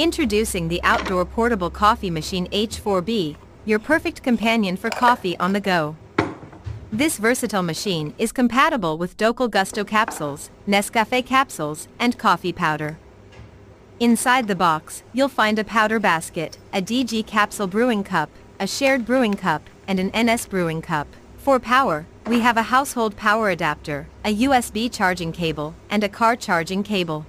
Introducing the outdoor portable coffee machine H4B, your perfect companion for coffee on the go. This versatile machine is compatible with Docal Gusto capsules, Nescafe capsules, and coffee powder. Inside the box, you'll find a powder basket, a DG capsule brewing cup, a shared brewing cup, and an NS brewing cup. For power, we have a household power adapter, a USB charging cable, and a car charging cable.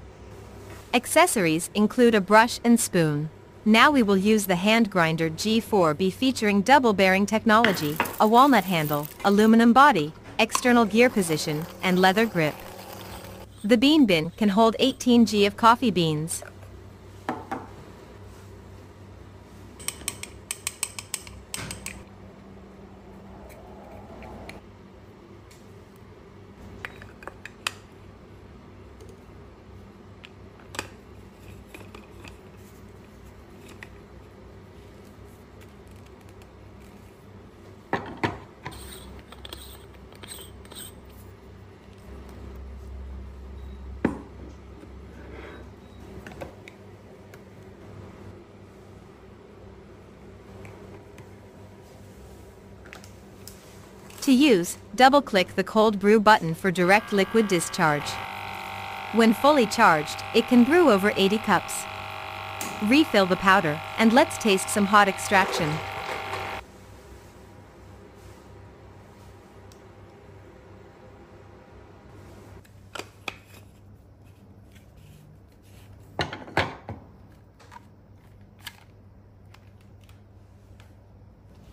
Accessories include a brush and spoon. Now we will use the hand grinder H4B featuring double bearing technology, a walnut handle, aluminum body, external gear position, and leather grip. The bean bin can hold 18 g of coffee beans. To use, double-click the cold brew button for direct liquid discharge. When fully charged, it can brew over 80 cups. Refill the powder, and let's taste some hot extraction.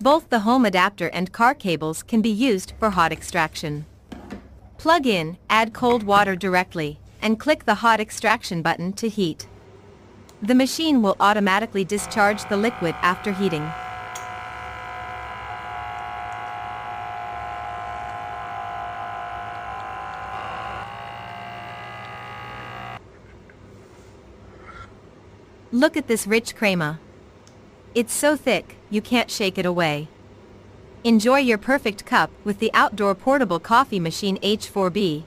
Both the home adapter and car cables can be used for hot extraction. Plug in, add cold water directly, and click the hot extraction button to heat. The machine will automatically discharge the liquid after heating. Look at this rich crema. It's so thick, you can't shake it away. Enjoy your perfect cup with the outdoor portable coffee machine H4B.